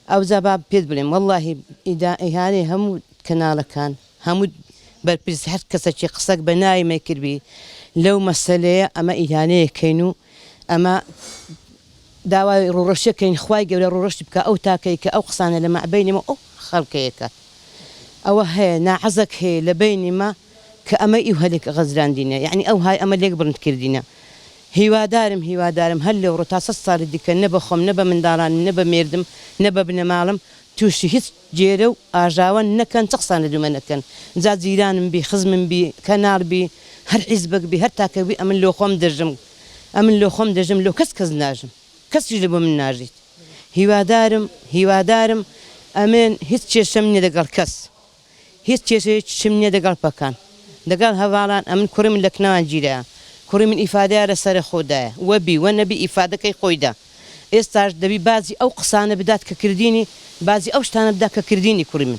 أو زباب بيد بلين والله إذا يعني هم كنال كان هم بربز حد كسر قصق بناي ما يكربي لو مسألة أما يعني كينو أما داوا رورش كين خواي قبل رورش بك أو تاكيك أو قصانة لما بيني ما أو خلقيك أو هي ناعزك هي لبيني ما كأما يهلك غزلان دينا يعني أو هاي أما اللي يقبل نتكردينا هوا دارم هل لو رتاس الصار ديك نبا خم نبا من داران نبا ميردم نبا بن مالم توشي هيس جيرو أجاوان نكن تقصان دوما نكن زاد زيران بي خزم بي كنار بي هر حزبك بي هر تاكبي أمن لو خم درجم لو كس ناجم كس يجلبوا من ناجيت هوا دارم أمين هيس تشمني دقال كس هيس تشمني دقال بكان دقال هفالان أمن كريم لك نوان جيرا كريم من إفادة رسالة خدا وبي والنبي إفادة كي خويدا استاج دبي بازي أو قصانة بدات ككرديني بازي أو شتانة بدات ككرديني كريم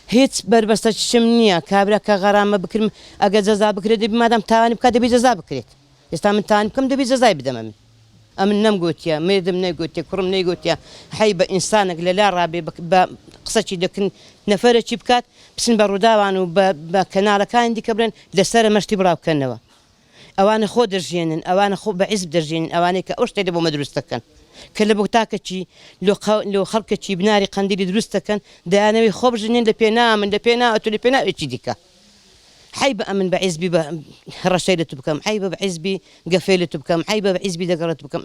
هيت بربستة شمنية كابرا كغرامة بكرم أجازة بكرة دبي مادام تاني بكرة دبي جزاء بكرة استعمل تاني بكم دبي جزاء بدم أمن نم قلت يا ميدم ني قلت يا كرم ني قلت يا حيبة إنسانك لا رابي قصتي دك نفرة شبكات بس نبروداوان وبكنارة كان دي كبرن لسر مشتي براو كنوا أوان خود درجين أوان خود بعز درجين أواني كأوش تدبو مدرستكن كل بوتاكتشي لو خلقتشي بناري قنديل درستكن ده أنا بخوب جنين لبينا أتولي إتشديكا حيبة أمن بعز بي رشيلة بكم حيبة بعز بي قفيلة بكم حيبة بعز بي دقرة بكم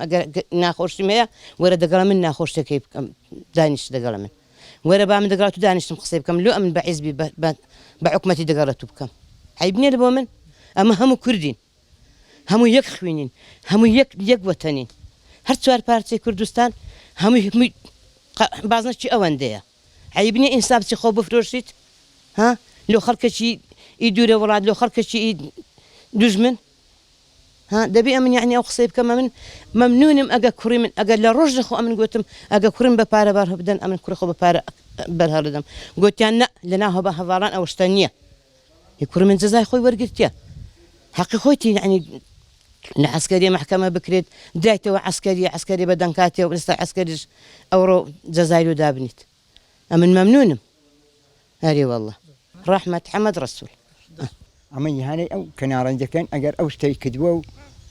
ناخوش ميا ورا دقرة من ناخوش تكي بكم دانش دقرة من ورا بعمل دقرة دانش مقصي بكم لو أمن بعز بي بعقمتي دقرة بكم حيبني لبومن أما هم كردين هم يك خوينين هم يك وطنين هر سوار بارتي كردستان هم بعضنا شيء أوندية عيبني إنسان خوب فروشيت ها لو خلك شيء يدور ولاد لو خلك شيء دجمن ها دبي أمن يعني أو خصيب كما من ممنون أجا كريم أجا لرجل خو أمن قلتم أجا كريم ببارة باره بدن أمن كري خو ببارة برهردم قلت يعني لنا هو بهفاران أو شتانية يكرم من جزاي خوي ورقتيا حقي خويتي يعني العسكرية محكمة بكريت دايته عسكرية بدنكاتي ولسه عسكري أورو جزايرو دابنيت أمن ممنونم هاري والله رحمة حمد رسول أمي هاني أو كنارن جكن أجر أو شتي كدوو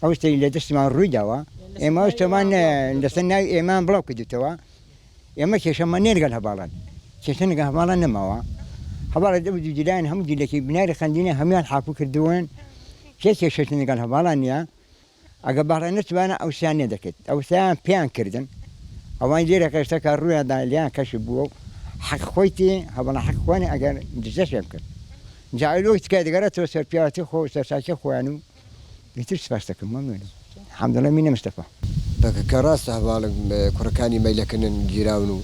أو شتي اللي تسمع الرجاوة إما استمان لسنا إمام بلوك كدتوا إما كشمانين قال هبالان كشن قال هبالان نموا هبالان دو جيلان هم جيلك بنار خندينا هم ينحافوا كدوين كشن قال هبالان يا أقبل نسبنا أو ثانية دكت أو ثان بيان كردن أو ما يدير كشتك الرؤيا ده اللي كشبوا حق خويتي هبنا حق خواني أجر جزاش يمكن جعلوه كذا قرأت وصار بياتي خو سرساك خوانو يترس فاستك ممنون الحمد لله مين مصطفى كراس هبالك كركاني ميلكن جيراونو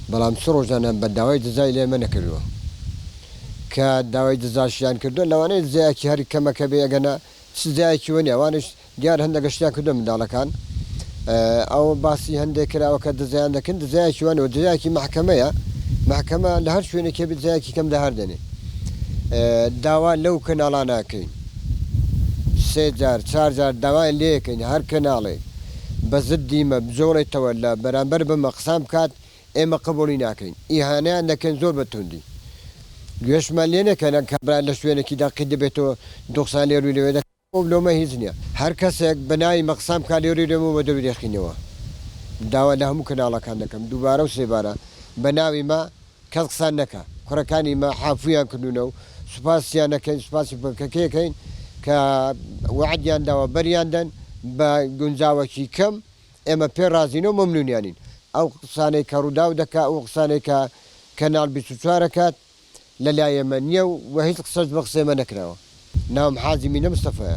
بلام سروجنا بداوي جزاي لي من كلوا كداوي جزاشيان كردو لو أنا زيك هري كما كبي أجنا زيك وني وانش جار هندك أشياء كردو من دالكان أو باسي هندك كلا وكذا زي عندك أنت زيك وني وزيك محكمة لهر شوية كبي زيك كم دهر دني داوا لو كنا لاناكين سيجار شارجار دواء ليكين هر كنالي بزدي ما بزوري تولى برانبر بمقسام كات إما قبوليناكين إهانة عندك زور بتوندي يش مالينا كان كبر لشوية كده قد بيتو دخسان يروي وده قبله ما هيزنيا هر كسك بناي مقسام كان يروي مو بدو يخينوا داوا لهم كنا كانكم دوباره وسيباره بناوي ما كقسانك كركاني ما حافيا كنونو سباسيانا كين سباسي كين كوعد ياندا وبرياندن بجنزاوة شي كم إما بيرازينو ممنون يعني أو قصاني كروداو دكا أو قصاني كنال بسوساركات للا يمنيو وهي قصص بقصة ما نكراو نعم حازمين مصطفى